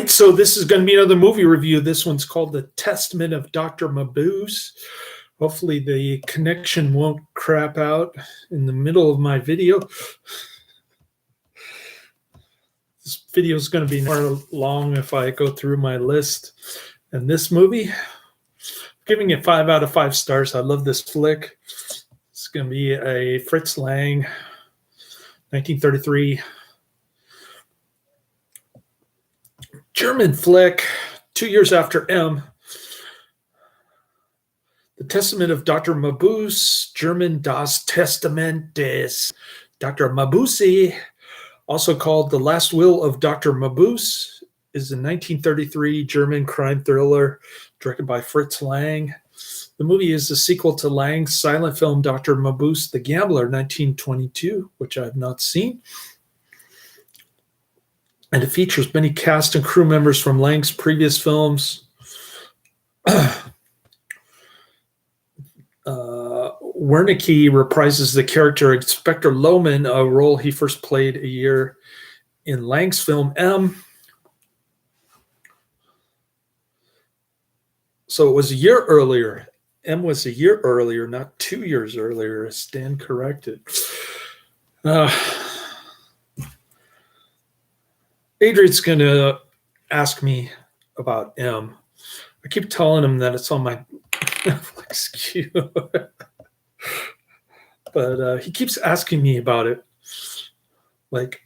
So this is going to be another movie review. This one's called The Testament of Dr. Mabuse. Hopefully the connection won't crap out in the middle of my video. This video is going to be more long if I go through my list. And this movie, I'm giving it 5 out of 5 stars. I love this flick. It's going to be a Fritz Lang, 1933 German flick, 2 years after M. The Testament of Dr. Mabuse, German Das Testament des Dr. Mabuse, also called The Last Will of Dr. Mabuse, is a 1933 German crime thriller directed by Fritz Lang. The movie is a sequel to Lang's silent film Dr. Mabuse the Gambler, 1922, which I have not seen. And it features many cast and crew members from Lang's previous films. Wernicke reprises the character Inspector Lohman, a role he first played a year in Lang's film M. So it was a year earlier. M was a year earlier, not 2 years earlier. I stand corrected. Adrian's going to ask me about M. I keep telling him that it's on my Netflix queue. But he keeps asking me about it like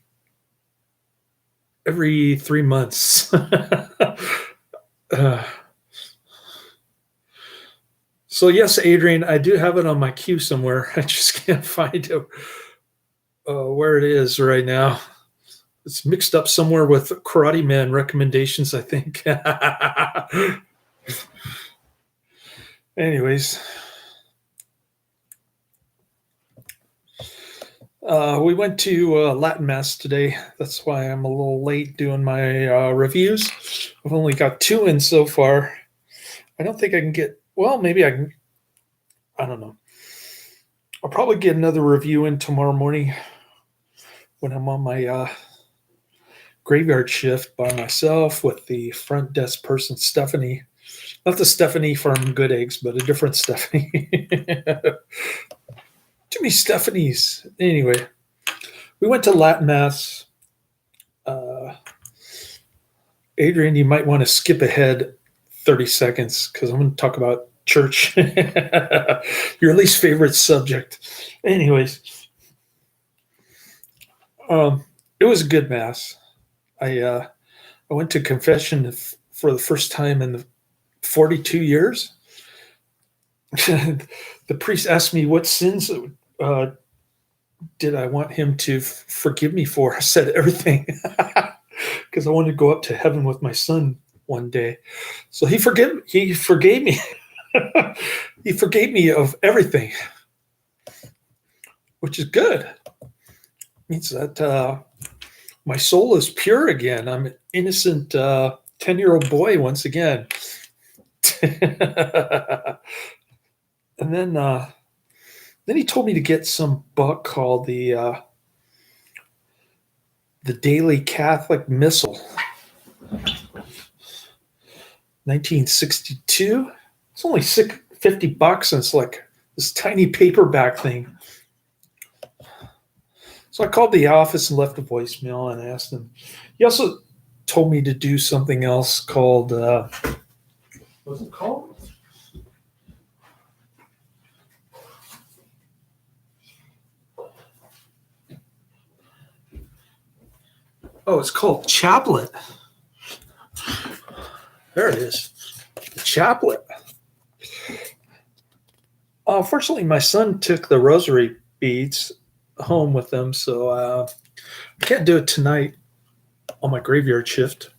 every 3 months. So yes, Adrian, I do have it on my queue somewhere. I just can't find it, where it is right now. It's mixed up somewhere with Karate Man recommendations, I think. Anyways. We went to Latin Mass today. That's why I'm a little late doing my reviews. I've only got 2 in so far. I don't think I can get, well, maybe I can, I don't know. I'll probably get another review in tomorrow morning when I'm on my graveyard shift by myself with the front desk person, Stephanie. Not the Stephanie from Good Eggs, but a different Stephanie. Too many Stephanies. Anyway, we went to Latin Mass. Adrian, you might want to skip ahead 30 seconds because I'm going to talk about church. Your least favorite subject. Anyways, it was a good Mass. I went to confession for the first time in 42 years. The priest asked me what sins did I want him to forgive me for. I said everything because I wanted to go up to heaven with my son one day. So he forgave me. He forgave me of everything, which is good. It means that my soul is pure again. I'm an innocent 10-year-old boy once again. And then he told me to get some book called the Daily Catholic Missal, 1962. It's only $50, and it's like this tiny paperback thing. So I called the office and left a voicemail and asked him. He also told me to do something else called, what's it called? Oh, it's called Chaplet. There it is. The Chaplet. Fortunately, my son took the rosary beads home with them, so I can't do it tonight on my graveyard shift.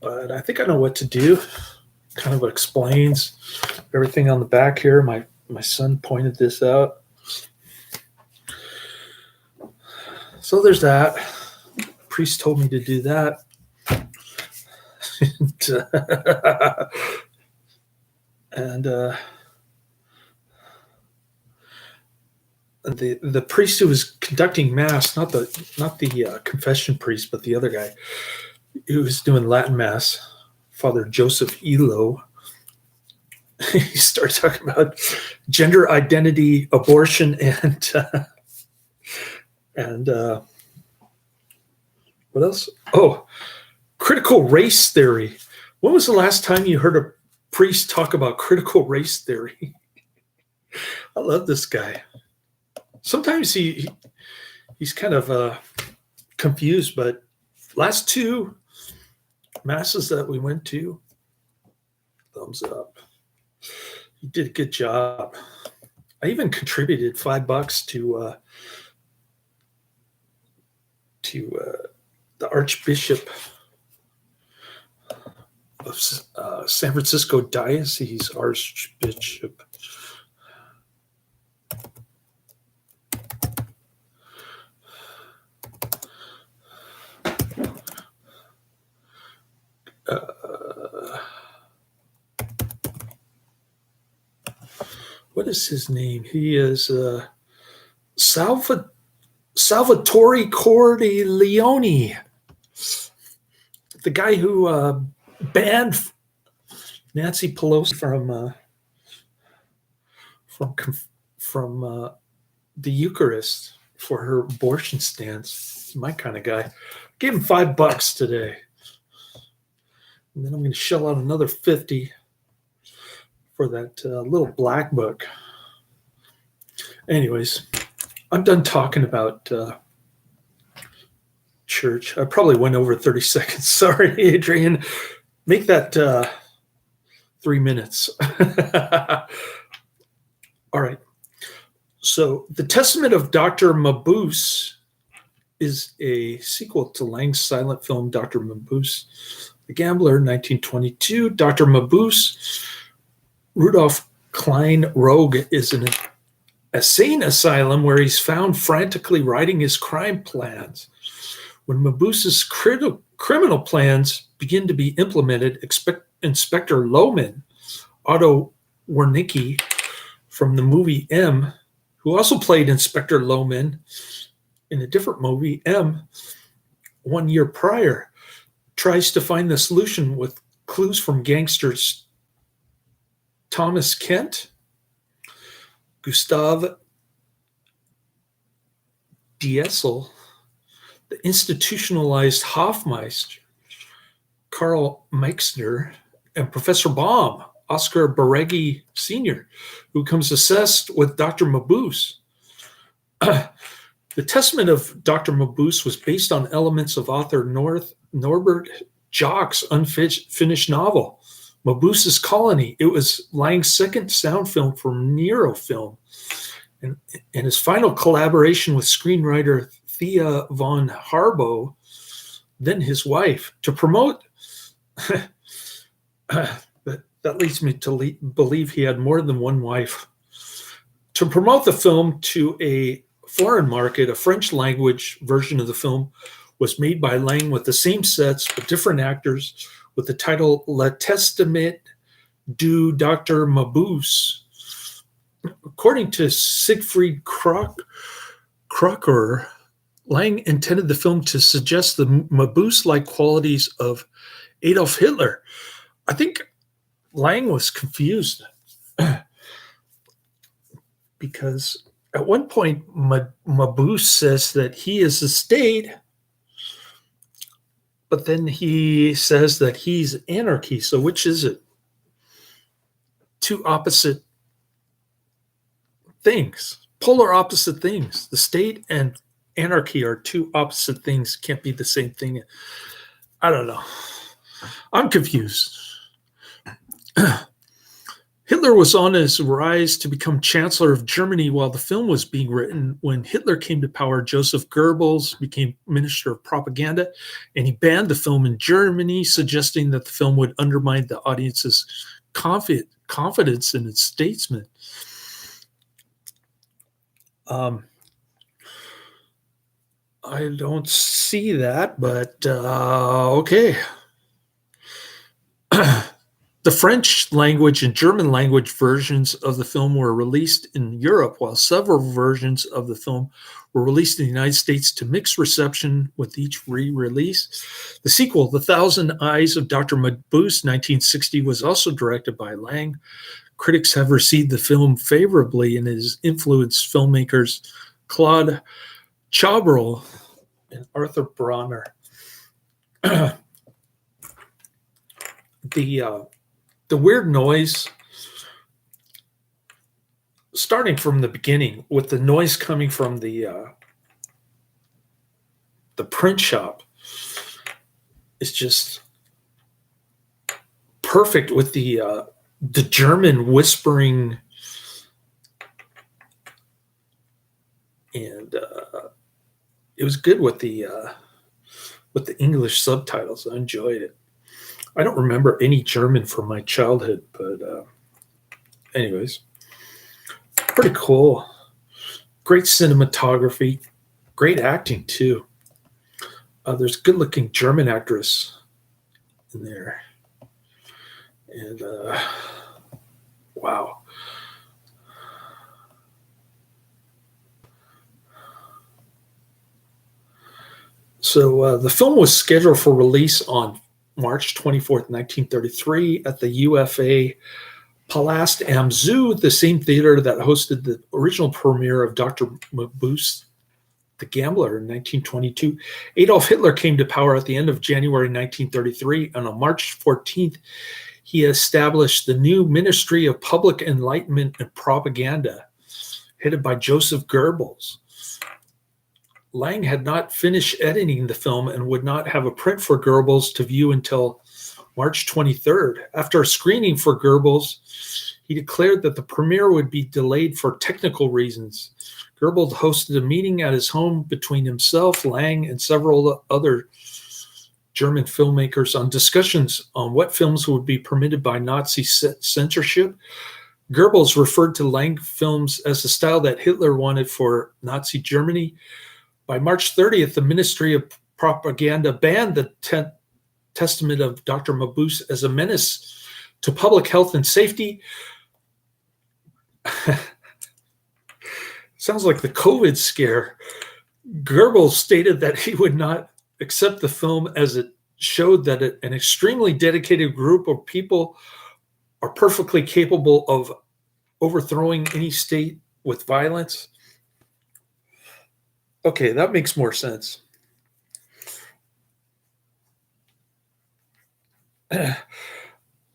But I think I know what to do. Kind of explains everything on the back here. My son pointed this out. So there's that. Priest told me to do that. And the priest who was conducting mass, not the confession priest, but the other guy, he was doing Latin Mass, Father Joseph Elo. He started talking about gender identity, abortion, and what else? Oh, critical race theory. When was the last time you heard a priest talk about critical race theory? I love this guy. Sometimes he's kind of confused, but last two masses that we went to, thumbs up. He did a good job. I even contributed $5 to the Archbishop of San Francisco Diocese, Archbishop. What is his name? He is Salvatore Cordileone, the guy who banned Nancy Pelosi from the Eucharist for her abortion stance. He's my kind of guy. Gave him $5 today, and then I'm going to shell out another 50 for that little black book. Anyways, I'm done talking about church. I probably went over 30 seconds. Sorry, Adrian. Make that 3 minutes. All right. So The Testament of Dr. Mabuse is a sequel to Lang's silent film Dr. Mabuse the Gambler, 1922. Dr. Mabuse, Rudolph Klein Rogue, is in a sane asylum where he's found frantically writing his crime plans. When Mabuse's criminal plans begin to be implemented, Inspector Lohman, Otto Wernicke from the movie M, who also played Inspector Lohman in a different movie, M, 1 year prior, tries to find the solution with clues from gangsters Thomas Kent, Gustav Diesel, the institutionalized Hofmeister, Karl Meixner, and Professor Baum, Oscar Baregi Sr., who becomes obsessed with Dr. Mabuse. The Testament of Dr. Mabuse was based on elements of author Norbert Jock's unfinished novel, Mabuse's Colony. It was Lang's second sound film for Neurofilm, and his final collaboration with screenwriter Thea von Harbo, then his wife, to promote. That leads me to believe he had more than one wife. To promote the film to a foreign market, a French language version of the film was made by Lang with the same sets but different actors, with the title Le Testament du Dr. Mabuse. According to Siegfried Crocker, Lang intended the film to suggest the Mabuse-like qualities of Adolf Hitler. I think Lang was confused because at one point Mabuse says that he is the state, but then he says that he's anarchy. So which is it? Two opposite things, polar opposite things. The state and anarchy are two opposite things, can't be the same thing. I don't know. I'm confused. Hitler was on his rise to become Chancellor of Germany while the film was being written. When Hitler came to power, Joseph Goebbels became Minister of Propaganda, and he banned the film in Germany, suggesting that the film would undermine the audience's confidence in its statesman. I don't see that, but okay. The French language and German language versions of the film were released in Europe, while several versions of the film were released in the United States to mixed reception with each re-release. The sequel, The Thousand Eyes of Dr. Mabuse, 1960, was also directed by Lang. Critics have received the film favorably and has influenced filmmakers Claude Chabrol and Arthur Bronner. the the weird noise, starting from the beginning, with the noise coming from the print shop, is just perfect with the German whispering, and it was good with the English subtitles. I enjoyed it. I don't remember any German from my childhood, but anyways, pretty cool. Great cinematography, great acting too. There's a good-looking German actress in there, and wow. So the film was scheduled for release on March 24th, 1933, at the UFA Palast am Zoo, the same theater that hosted the original premiere of Dr. Mabuse the Gambler in 1922. Adolf Hitler came to power at the end of January 1933, and on March 14th, he established the new Ministry of Public Enlightenment and Propaganda, headed by Joseph Goebbels. Lang had not finished editing the film and would not have a print for Goebbels to view until March 23rd. After a screening for Goebbels, he declared that the premiere would be delayed for technical reasons. Goebbels hosted a meeting at his home between himself, Lang, and several other German filmmakers on discussions on what films would be permitted by Nazi censorship. Goebbels referred to Lang films as the style that Hitler wanted for Nazi Germany. By March 30th, the Ministry of Propaganda banned the Testament of Dr. Mabuse as a menace to public health and safety. Sounds like the COVID scare. Goebbels stated that he would not accept the film as it showed that an extremely dedicated group of people are perfectly capable of overthrowing any state with violence. Okay, that makes more sense. I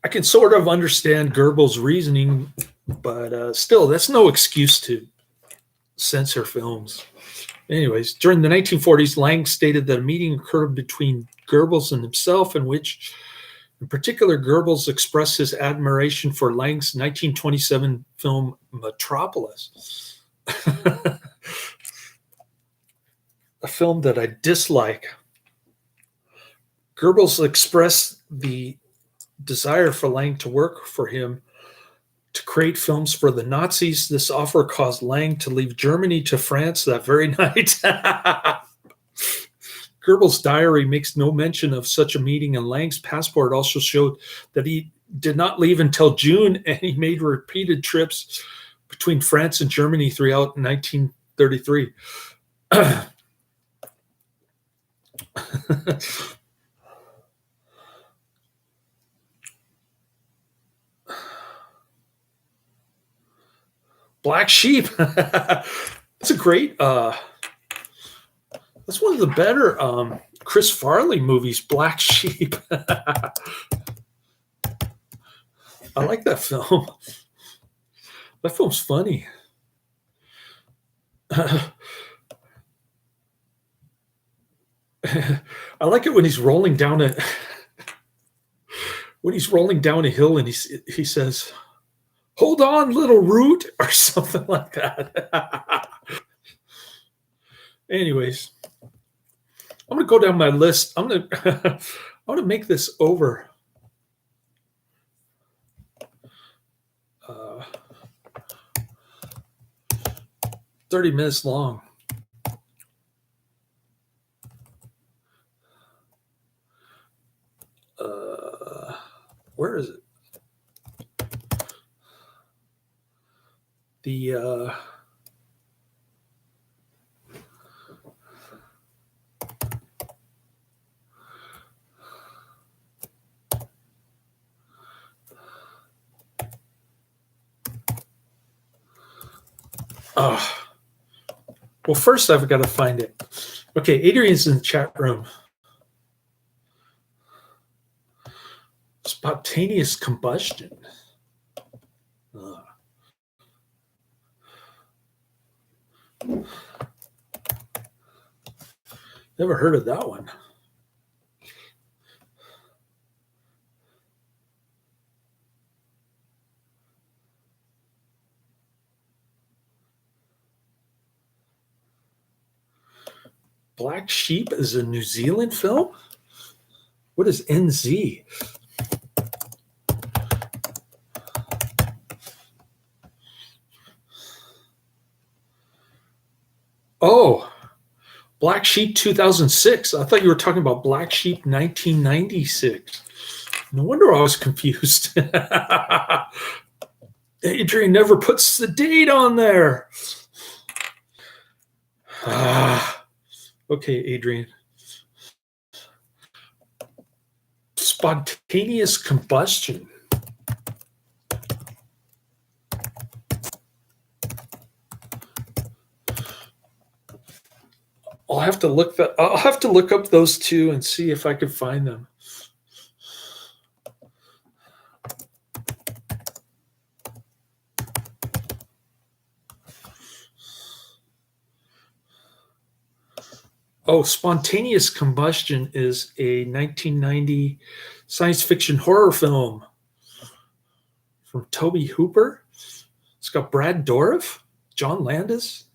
can sort of understand Goebbels' reasoning, but still, that's no excuse to censor films. Anyways, during the 1940s, Lang stated that a meeting occurred between Goebbels and himself, in which, in particular, Goebbels expressed his admiration for Lang's 1927 film Metropolis, a film that I dislike. Goebbels expressed the desire for Lang to work for him to create films for the Nazis. This offer caused Lang to leave Germany to France that very night. Goebbels' diary makes no mention of such a meeting, and Lang's passport also showed that he did not leave until June, and he made repeated trips between France and Germany throughout 1933. Black Sheep. That's a great. That's one of the better Chris Farley movies. Black Sheep. I like that film. That film's funny. I like it when he's rolling down a hill and he says, "Hold on, little root," or something like that. Anyways, I'm gonna go down my list. I'm gonna make this over 30 minutes long. Where is it? The well, first I've got to find it. Okay, Adrian's in the chat room. Spontaneous combustion. Never heard of that one. Black Sheep is a New Zealand film? What is NZ? Oh, Black Sheep 2006. I thought you were talking about Black Sheep 1996. No wonder I was confused. Adrian never puts the date on there. Okay, Adrian. Spontaneous combustion. I'll have to look up those two and see if I can find them. Oh, Spontaneous Combustion is a 1990 science fiction horror film from Tobe Hooper. It's got Brad Dourif, John Landis,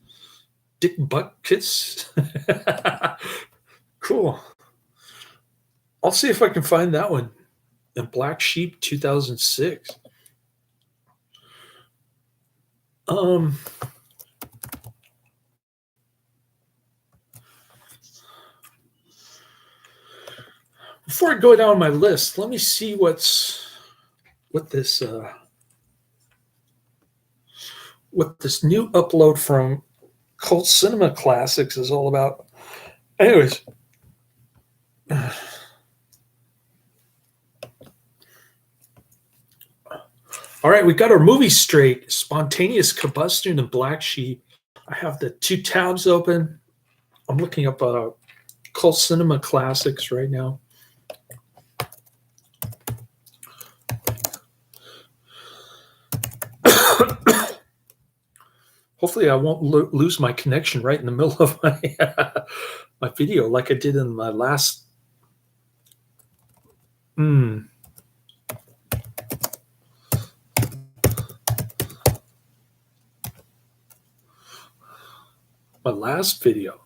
Dick Butkus. Cool. I'll see if I can find that one. And Black Sheep 2006. Before I go down my list, let me see what this new upload from Cult Cinema Classics is all about. Anyways, all right, we got our movie straight. Spontaneous Combustion and Black Sheep. I have the two tabs open. I'm looking up Cult Cinema Classics right now. Hopefully I won't lose my connection right in the middle of my my video like I did in my last. My last video.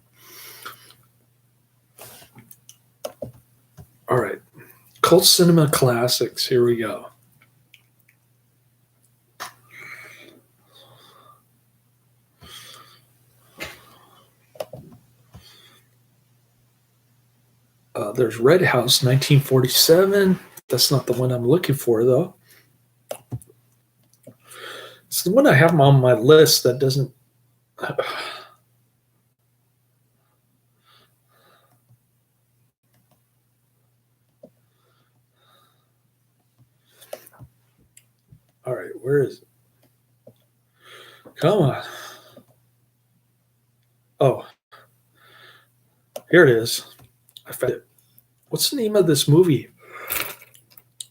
All right. Cult Cinema Classics. Here we go. There's Red House, 1947. That's not the one I'm looking for, though. It's the one I have on my list that doesn't. All right, where is it? Come on. Oh, here it is. I found it. What's the name of this movie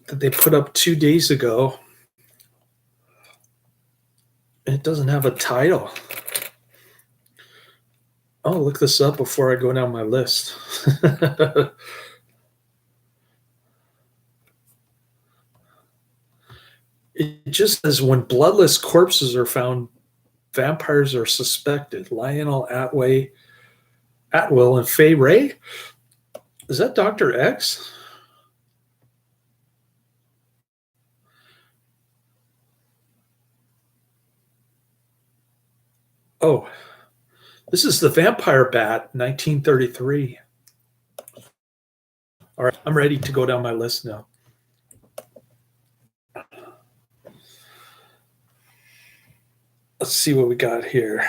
that they put up 2 days ago? It doesn't have a title. I'll look this up before I go down my list. It just says when bloodless corpses are found, vampires are suspected. Lionel Atwill, and Fay Ray. Is that Dr. X? Oh, this is The Vampire Bat, 1933. All right, I'm ready to go down my list now. Let's see what we got here.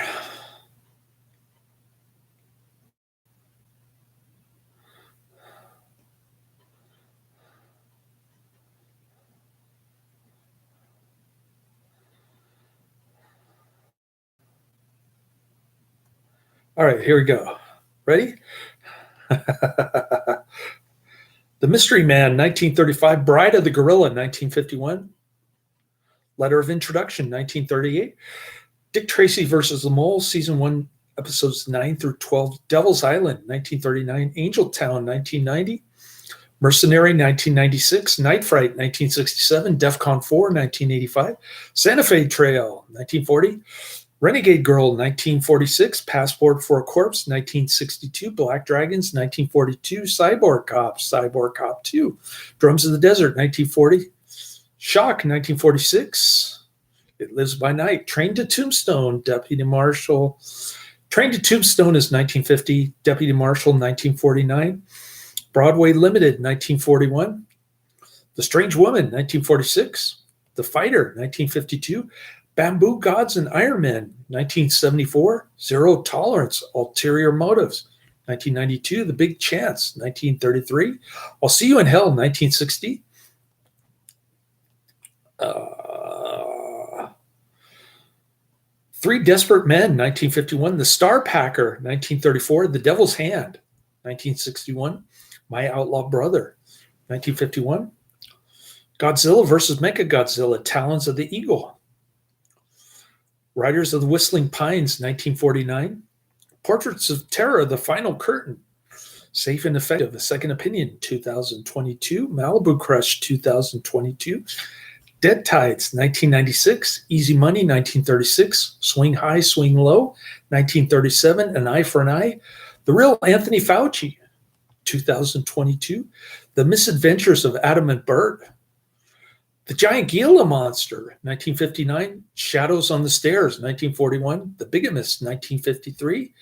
All right, here we go. Ready? The Mystery Man, 1935. Bride of the Gorilla, 1951. Letter of Introduction, 1938. Dick Tracy versus the Mole, Season 1, Episodes 9 through 12. Devil's Island, 1939. Angel Town, 1990. Mercenary, 1996. Night Fright, 1967. DEFCON 4, 1985. Santa Fe Trail, 1940. Renegade Girl, 1946. Passport for a Corpse, 1962. Black Dragons, 1942. Cyborg Cop, Cyborg Cop 2. Drums of the Desert, 1940. Shock, 1946. It Lives by Night. Train to Tombstone, Deputy Marshal. Train to Tombstone is 1950. Deputy Marshal, 1949. Broadway Limited, 1941. The Strange Woman, 1946. The Fighter, 1952. Bamboo Gods and Iron Men, 1974. Zero Tolerance, Ulterior Motives, 1992. The Big Chance, 1933. I'll See You in Hell, 1960. Three Desperate Men, 1951. The Star Packer, 1934. The Devil's Hand, 1961. My Outlaw Brother, 1951. Godzilla versus Mechagodzilla, Talons of the Eagle. Riders of the Whistling Pines, 1949. Portraits of Terror, The Final Curtain. Safe and Effective, A Second Opinion, 2022. Malibu Crush, 2022. Dead Tides, 1996. Easy Money, 1936. Swing High, Swing Low, 1937. An Eye for an Eye. The Real Anthony Fauci, 2022. The Misadventures of Adam and Bert. The Giant Gila Monster, 1959. Shadows on the Stairs, 1941. The Bigamist, 1953.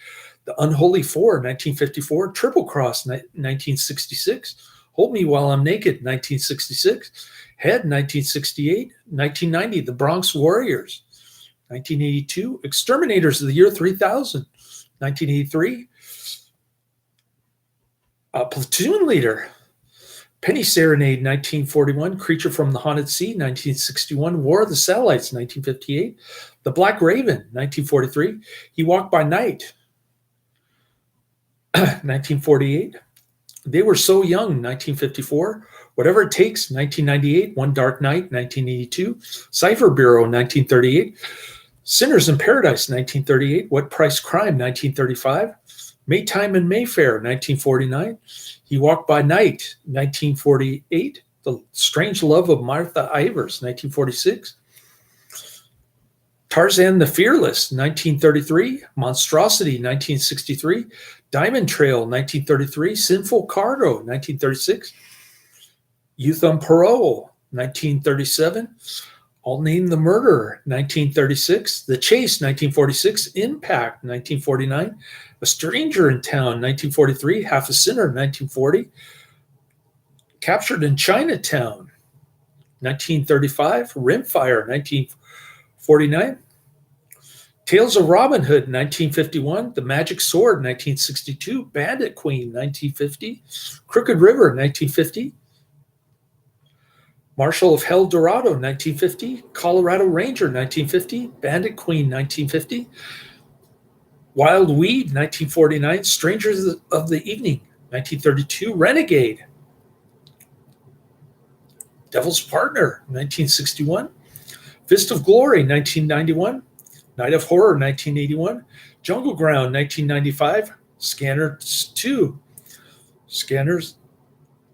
The Unholy Four, 1954. Triple Cross, 1966. Hold Me While I'm Naked, 1966. Head, 1968. 1990. The Bronx Warriors, 1982. Exterminators of the Year 3000, 1983. Platoon Leader. Penny Serenade, 1941. Creature from the Haunted Sea, 1961. War of the Satellites, 1958. The Black Raven, 1943. He Walked by Night, 1948. They Were So Young, 1954. Whatever It Takes, 1998. One Dark Night, 1982. Cipher Bureau, 1938. Sinners in Paradise, 1938. What Price Crime, 1935. Maytime in Mayfair, 1949. He Walked by Night, 1948. The Strange Love of Martha Ivers, 1946. Tarzan the Fearless, 1933. Monstrosity, 1963. Diamond Trail, 1933. Sinful Cargo, 1936. Youth on Parole, 1937. I'll Name the Murderer, 1936. The Chase, 1946. Impact, 1949. A Stranger in Town, 1943. Half a Sinner, 1940. Captured in Chinatown, 1935. Rimfire, 1949. Tales of Robin Hood, 1951. The Magic Sword, 1962. Bandit Queen, 1950. Crooked River, 1950. Marshal of Hell Dorado, 1950. Colorado Ranger, 1950. Bandit Queen, 1950. Wild Weed, 1949. Strangers of the Evening, 1932. Renegade. Devil's Partner, 1961. Fist of Glory, 1991. Night of Horror, 1981. Jungle Ground, 1995. Scanners 2. Scanners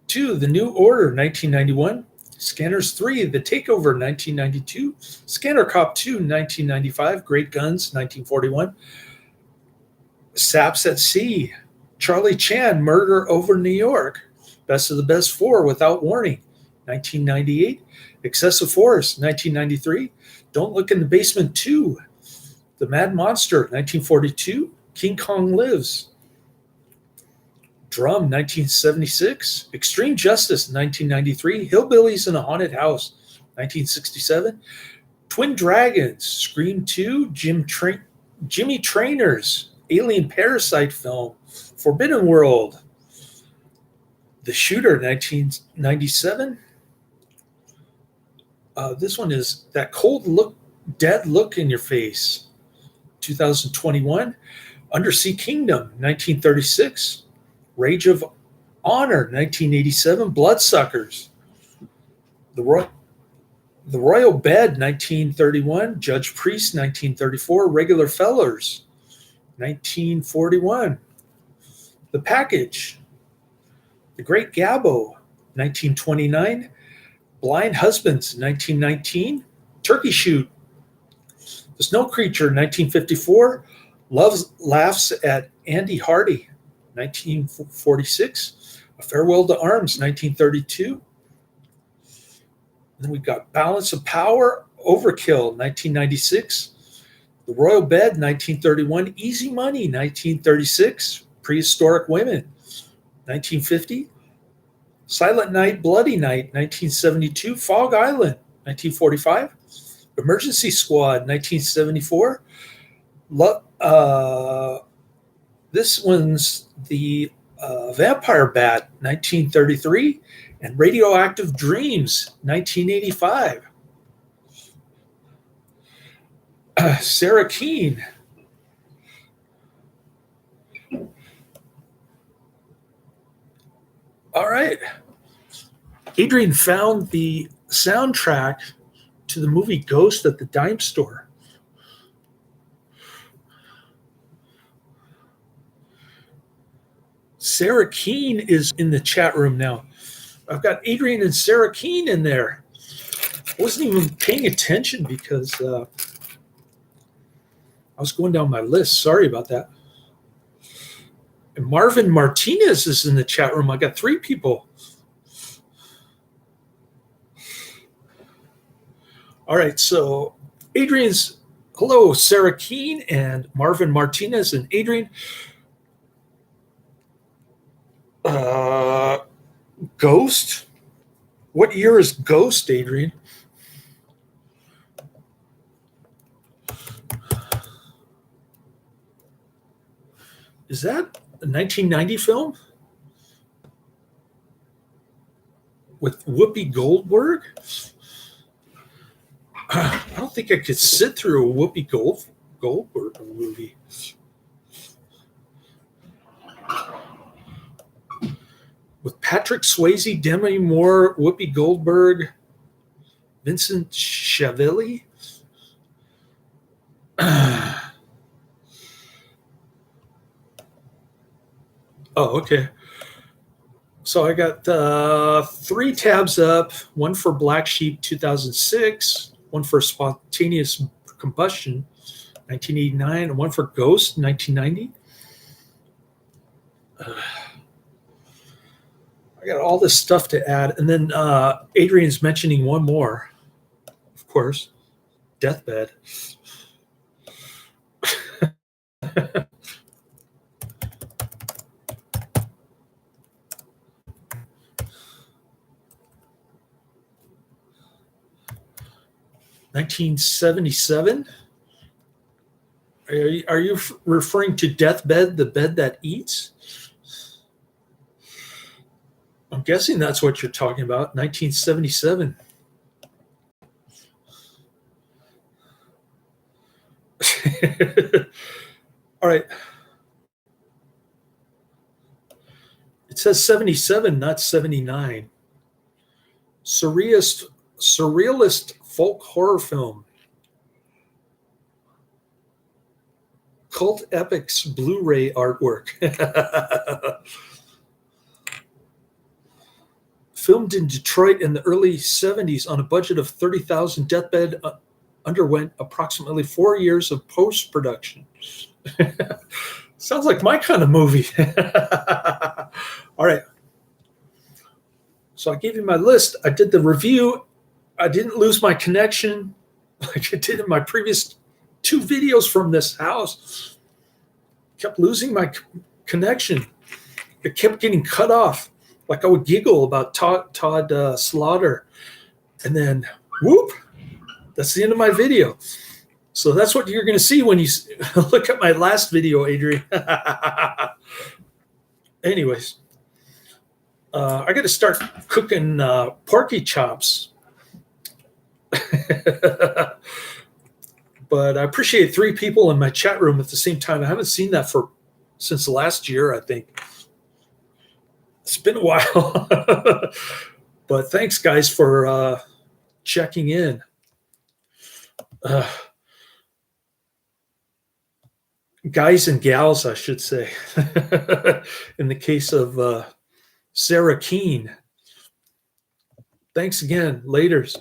2, The New Order, 1991. Scanners 3, The Takeover, 1992. Scanner Cop 2, 1995. Great Guns, 1941. Saps at Sea. Charlie Chan, Murder Over New York. Best of the Best 4, Without Warning, 1998. Excessive Force, 1993. Don't Look in the Basement 2. The Mad Monster, 1942. King Kong Lives. Drum, 1976. Extreme Justice, 1993. Hillbillies in a Haunted House, 1967. Twin Dragons, Scream 2, Jimmy Trainor's Alien Parasite film, Forbidden World, The Shooter, 1997. This one is That Cold Look, Dead Look in Your Face, 2021. Undersea Kingdom, 1936. Rage of Honor, 1987. Bloodsuckers. The Royal Bed, 1931. Judge Priest, 1934. Regular Fellers, 1941. The Package. The Great Gabbo, 1929. Blind Husbands, 1919. Turkey Shoot. The Snow Creature, 1954. Love Laughs at Andy Hardy, 1946. A Farewell to Arms, 1932. And then we've got Balance of Power, Overkill, 1996. The Royal Bed, 1931. Easy Money, 1936. Prehistoric Women, 1950. Silent Night, Bloody Night, 1972. Fog Island, 1945. Emergency Squad, 1974. This one's the Vampire Bat, 1933. And Radioactive Dreams, 1985. Sarah Keene. All right. Adrian found the soundtrack to the movie Ghost at the dime store. Sarah Keene is in the chat room now. I've got Adrian and Sarah Keene in there. I wasn't even paying attention because I was going down my list. Sorry about that. And Marvin Martinez is in the chat room. I got 3 people. All right, so Adrian's, hello, Sarah Keene and Marvin Martinez and Adrian. Ghost? What year is Ghost, Adrian? Is that a 1990 film? With Whoopi Goldberg? I don't think I could sit through a Whoopi Goldberg movie. With Patrick Swayze, Demi Moore, Whoopi Goldberg, Vincent Schiavelli. Oh, okay. So I got 3 tabs up, one for Black Sheep 2006, one for Spontaneous Combustion 1989, and one for Ghost 1990. I got all this stuff to add. And then Adrian's mentioning one more, of course, Deathbed. (1977). Are you referring to Deathbed, the bed that eats? I'm guessing that's what you're talking about. 1977. All right. It says 77, not 79. Surrealist folk horror film. Cult Epics Blu-ray artwork. Filmed in Detroit in the early 70s on a budget of $30,000, Deathbed underwent approximately 4 years of post-production. Sounds like my kind of movie. All right. So I gave you my list. I did the review. I didn't lose my connection like I did in my previous 2 videos from this house. Kept losing my connection. It kept getting cut off. Like I would giggle about Todd Slaughter. And then, whoop, that's the end of my video. So that's what you're going to see when you look at my last video, Adrian. Anyways, I got to start cooking porky chops. But I appreciate 3 people in my chat room at the same time. I haven't seen that since last year, I think. It's been a while. But thanks, guys, for checking in. Guys and gals, I should say. In the case of Sarah Keene. Thanks again. Laters.